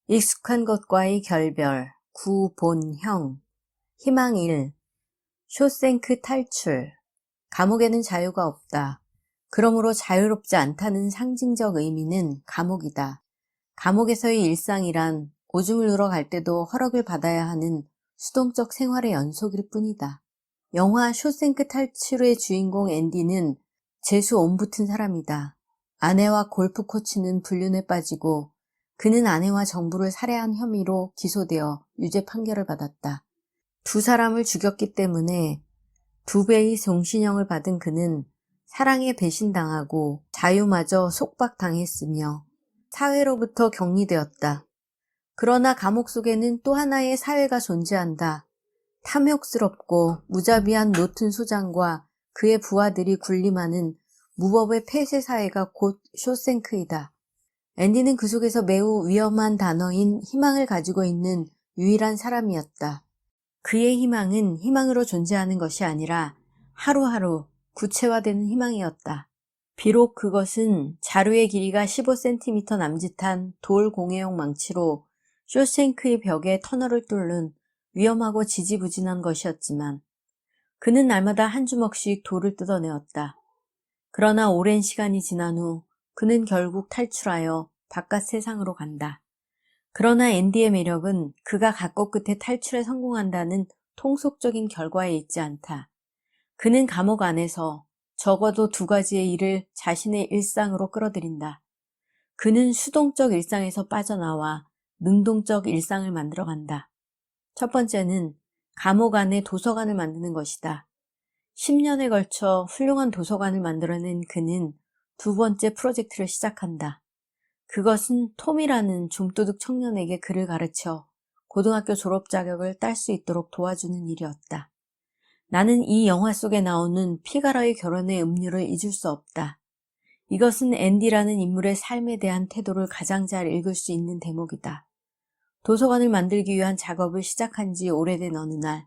익숙한 것과의 결별, 구본형, 희망 1, 쇼생크 탈출, 감옥에는 자유가 없다. 그러므로 자유롭지 않다는 상징적 의미는 감옥이다. 감옥에서의 일상이란 오줌을 누러 갈 때도 허락을 받아야 하는 수동적 생활의 연속일 뿐이다. 영화 쇼생크 탈출의 주인공 앤디는 재수 온붙은 사람이다. 아내와 골프 코치는 불륜에 빠지고 그는 아내와 정부를 살해한 혐의로 기소되어 유죄 판결을 받았다. 두 사람을 죽였기 때문에 2배의 종신형을 받은 그는 사랑에 배신당하고 자유마저 속박당했으며 사회로부터 격리되었다. 그러나 감옥 속에는 또 하나의 사회가 존재한다. 탐욕스럽고 무자비한 노튼 소장과 그의 부하들이 군림하는 무법의 폐쇄 사회가 곧 쇼생크이다. 앤디는 그 속에서 매우 위험한 단어인 희망을 가지고 있는 유일한 사람이었다. 그의 희망은 희망으로 존재하는 것이 아니라 하루하루 구체화되는 희망이었다. 비록 그것은 자루의 길이가 15cm 남짓한 돌 공예용 망치로 쇼생크의 벽에 터널을 뚫는 위험하고 지지부진한 것이었지만 그는 날마다 한 주먹씩 돌을 뜯어내었다. 그러나 오랜 시간이 지난 후 그는 결국 탈출하여 바깥 세상으로 간다. 그러나 앤디의 매력은 그가 각고 끝에 탈출에 성공한다는 통속적인 결과에 있지 않다. 그는 감옥 안에서 적어도 2가지의 일을 자신의 일상으로 끌어들인다. 그는 수동적 일상에서 빠져나와 능동적 일상을 만들어간다. 첫 번째는 감옥 안에 도서관을 만드는 것이다. 10년에 걸쳐 훌륭한 도서관을 만들어낸 그는 2번째 프로젝트를 시작한다. 그것은 톰이라는 좀도둑 청년에게 글을 가르쳐 고등학교 졸업 자격을 딸 수 있도록 도와주는 일이었다. 나는 이 영화 속에 나오는 피가로의 결혼의 음료를 잊을 수 없다. 이것은 앤디라는 인물의 삶에 대한 태도를 가장 잘 읽을 수 있는 대목이다. 도서관을 만들기 위한 작업을 시작한 지 오래된 어느 날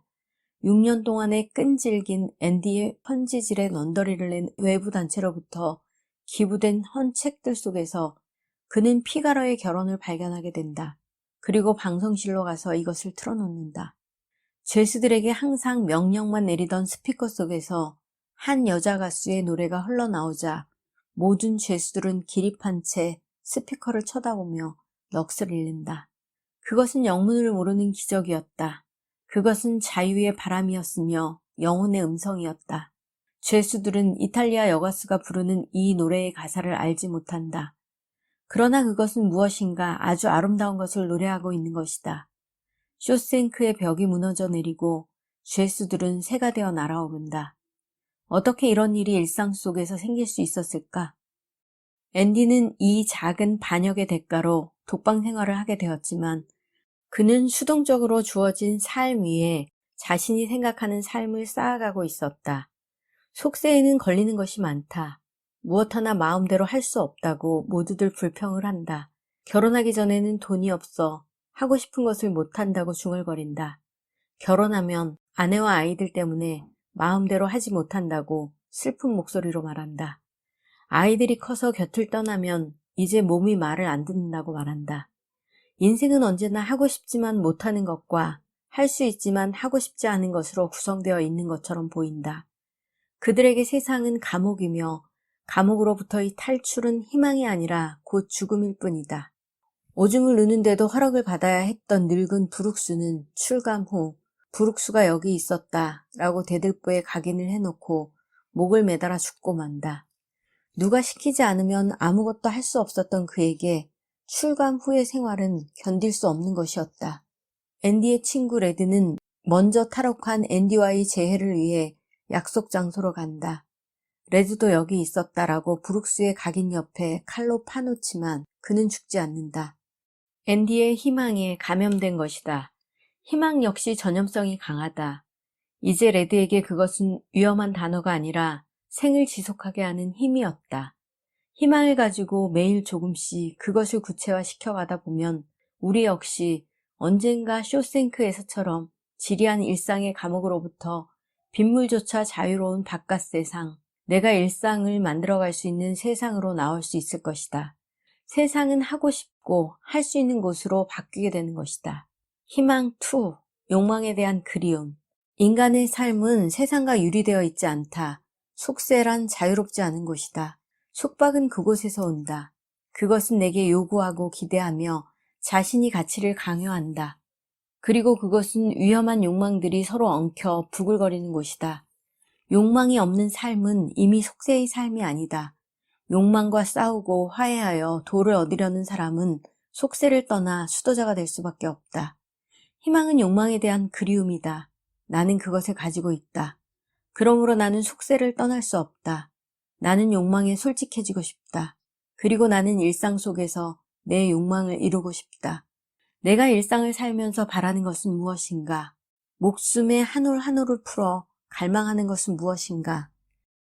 6년 동안의 끈질긴 앤디의 편지질에 넌더리를 낸 외부 단체로부터 기부된 헌 책들 속에서 그는 피가로의 결혼을 발견하게 된다. 그리고 방송실로 가서 이것을 틀어놓는다. 죄수들에게 항상 명령만 내리던 스피커 속에서 한 여자 가수의 노래가 흘러나오자 모든 죄수들은 기립한 채 스피커를 쳐다보며 넋을 잃는다. 그것은 영문을 모르는 기적이었다. 그것은 자유의 바람이었으며 영혼의 음성이었다. 죄수들은 이탈리아 여가수가 부르는 이 노래의 가사를 알지 못한다. 그러나 그것은 무엇인가 아주 아름다운 것을 노래하고 있는 것이다. 쇼생크의 벽이 무너져 내리고 죄수들은 새가 되어 날아오른다. 어떻게 이런 일이 일상 속에서 생길 수 있었을까? 앤디는 이 작은 반역의 대가로 독방 생활을 하게 되었지만 그는 수동적으로 주어진 삶 위에 자신이 생각하는 삶을 쌓아가고 있었다. 속세에는 걸리는 것이 많다. 무엇 하나 마음대로 할 수 없다고 모두들 불평을 한다. 결혼하기 전에는 돈이 없어 하고 싶은 것을 못한다고 중얼거린다. 결혼하면 아내와 아이들 때문에 마음대로 하지 못한다고 슬픈 목소리로 말한다. 아이들이 커서 곁을 떠나면 이제 몸이 말을 안 듣는다고 말한다. 인생은 언제나 하고 싶지만 못하는 것과 할 수 있지만 하고 싶지 않은 것으로 구성되어 있는 것처럼 보인다. 그들에게 세상은 감옥이며 감옥으로부터의 탈출은 희망이 아니라 곧 죽음일 뿐이다. 오줌을 누는데도 허락을 받아야 했던 늙은 브룩스는 출감 후 브룩스가 여기 있었다 라고 대들보에 각인을 해놓고 목을 매달아 죽고 만다. 누가 시키지 않으면 아무것도 할 수 없었던 그에게 출감 후의 생활은 견딜 수 없는 것이었다. 앤디의 친구 레드는 먼저 탈옥한 앤디와의 재회를 위해 약속 장소로 간다. 레드도 여기 있었다라고 브룩스의 각인 옆에 칼로 파놓지만 그는 죽지 않는다. 앤디의 희망에 감염된 것이다. 희망 역시 전염성이 강하다. 이제 레드에게 그것은 위험한 단어가 아니라 생을 지속하게 하는 힘이었다. 희망을 가지고 매일 조금씩 그것을 구체화시켜가다 보면 우리 역시 언젠가 쇼생크에서처럼 지리한 일상의 감옥으로부터 빗물조차 자유로운 바깥 세상, 내가 일상을 만들어갈 수 있는 세상으로 나올 수 있을 것이다. 세상은 하고 싶고 할 수 있는 곳으로 바뀌게 되는 것이다. 희망 2. 욕망에 대한 그리움. 인간의 삶은 세상과 유리되어 있지 않다. 속세란 자유롭지 않은 곳이다. 속박은 그곳에서 온다. 그것은 내게 요구하고 기대하며 자신이 가치를 강요한다. 그리고 그것은 위험한 욕망들이 서로 엉켜 부글거리는 곳이다. 욕망이 없는 삶은 이미 속세의 삶이 아니다. 욕망과 싸우고 화해하여 도를 얻으려는 사람은 속세를 떠나 수도자가 될 수밖에 없다. 희망은 욕망에 대한 그리움이다. 나는 그것을 가지고 있다. 그러므로 나는 속세를 떠날 수 없다. 나는 욕망에 솔직해지고 싶다. 그리고 나는 일상 속에서 내 욕망을 이루고 싶다. 내가 일상을 살면서 바라는 것은 무엇인가? 목숨의 한 올 한 올을 풀어 갈망하는 것은 무엇인가?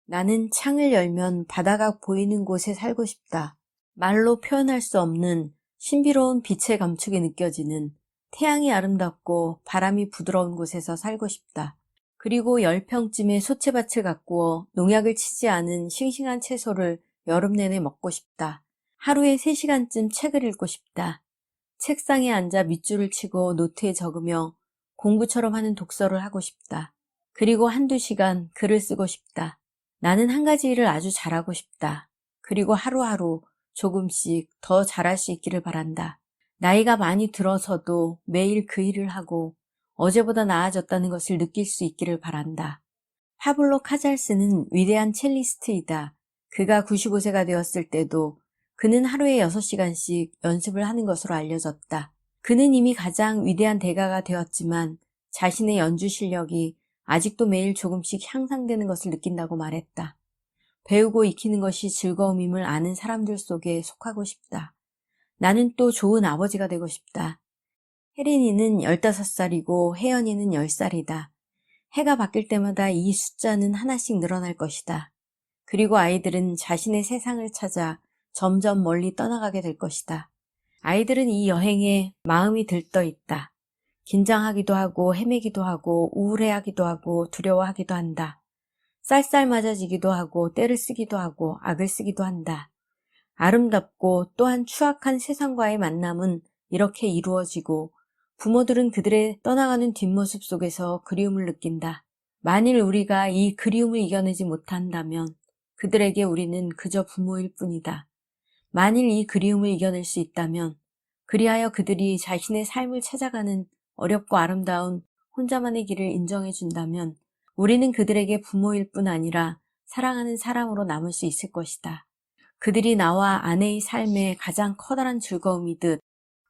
나는 창을 열면 바다가 보이는 곳에 살고 싶다. 말로 표현할 수 없는 신비로운 빛의 감촉이 느껴지는 태양이 아름답고 바람이 부드러운 곳에서 살고 싶다. 그리고 10평쯤의 소채밭을 가꾸어 농약을 치지 않은 싱싱한 채소를 여름 내내 먹고 싶다. 하루에 3시간쯤 책을 읽고 싶다. 책상에 앉아 밑줄을 치고 노트에 적으며 공부처럼 하는 독서를 하고 싶다. 그리고 1~2시간 글을 쓰고 싶다. 나는 한 가지 일을 아주 잘하고 싶다. 그리고 하루하루 조금씩 더 잘할 수 있기를 바란다. 나이가 많이 들어서도 매일 그 일을 하고 어제보다 나아졌다는 것을 느낄 수 있기를 바란다. 파블로 카잘스는 위대한 첼리스트이다. 그가 95세가 되었을 때도 그는 하루에 6시간씩 연습을 하는 것으로 알려졌다. 그는 이미 가장 위대한 대가가 되었지만 자신의 연주 실력이 아직도 매일 조금씩 향상되는 것을 느낀다고 말했다. 배우고 익히는 것이 즐거움임을 아는 사람들 속에 속하고 싶다. 나는 또 좋은 아버지가 되고 싶다. 혜린이는 15살이고 혜연이는 10살이다. 해가 바뀔 때마다 이 숫자는 하나씩 늘어날 것이다. 그리고 아이들은 자신의 세상을 찾아 점점 멀리 떠나가게 될 것이다. 아이들은 이 여행에 마음이 들떠 있다. 긴장하기도 하고 헤매기도 하고 우울해하기도 하고 두려워하기도 한다. 쌀쌀 맞아지기도 하고 때를 쓰기도 하고 악을 쓰기도 한다. 아름답고 또한 추악한 세상과의 만남은 이렇게 이루어지고 부모들은 그들의 떠나가는 뒷모습 속에서 그리움을 느낀다. 만일 우리가 이 그리움을 이겨내지 못한다면 그들에게 우리는 그저 부모일 뿐이다. 만일 이 그리움을 이겨낼 수 있다면 그리하여 그들이 자신의 삶을 찾아가는 어렵고 아름다운 혼자만의 길을 인정해 준다면 우리는 그들에게 부모일 뿐 아니라 사랑하는 사람으로 남을 수 있을 것이다. 그들이 나와 아내의 삶의 가장 커다란 즐거움이듯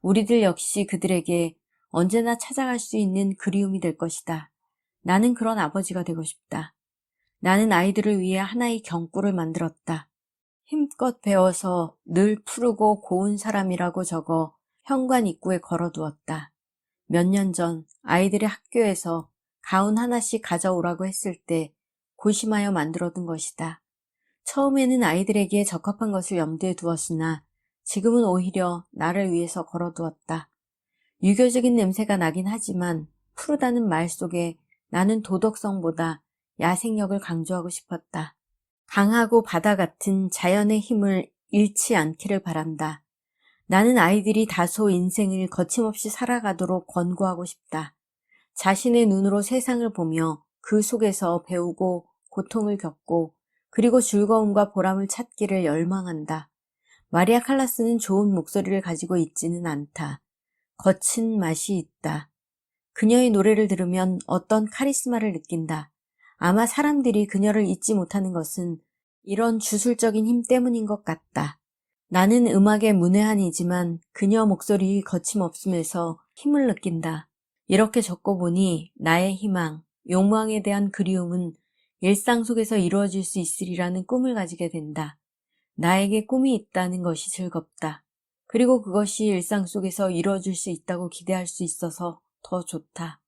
우리들 역시 그들에게 언제나 찾아갈 수 있는 그리움이 될 것이다. 나는 그런 아버지가 되고 싶다. 나는 아이들을 위해 하나의 경구를 만들었다. 힘껏 배워서 늘 푸르고 고운 사람이라고 적어 현관 입구에 걸어두었다. 몇 년 전 아이들의 학교에서 가운 하나씩 가져오라고 했을 때 고심하여 만들어둔 것이다. 처음에는 아이들에게 적합한 것을 염두에 두었으나 지금은 오히려 나를 위해서 걸어두었다. 유교적인 냄새가 나긴 하지만 푸르다는 말 속에 나는 도덕성보다 야생력을 강조하고 싶었다. 강하고 바다 같은 자연의 힘을 잃지 않기를 바란다. 나는 아이들이 다소 인생을 거침없이 살아가도록 권고하고 싶다. 자신의 눈으로 세상을 보며 그 속에서 배우고 고통을 겪고 그리고 즐거움과 보람을 찾기를 열망한다. 마리아 칼라스는 좋은 목소리를 가지고 있지는 않다. 거친 맛이 있다. 그녀의 노래를 들으면 어떤 카리스마를 느낀다. 아마 사람들이 그녀를 잊지 못하는 것은 이런 주술적인 힘 때문인 것 같다. 나는 음악의 문외한이지만 그녀 목소리 거침없음에서 힘을 느낀다. 이렇게 적고보니 나의 희망, 욕망에 대한 그리움은 일상 속에서 이루어질 수 있으리라는 꿈을 가지게 된다. 나에게 꿈이 있다는 것이 즐겁다. 그리고 그것이 일상 속에서 이루어질 수 있다고 기대할 수 있어서 더 좋다.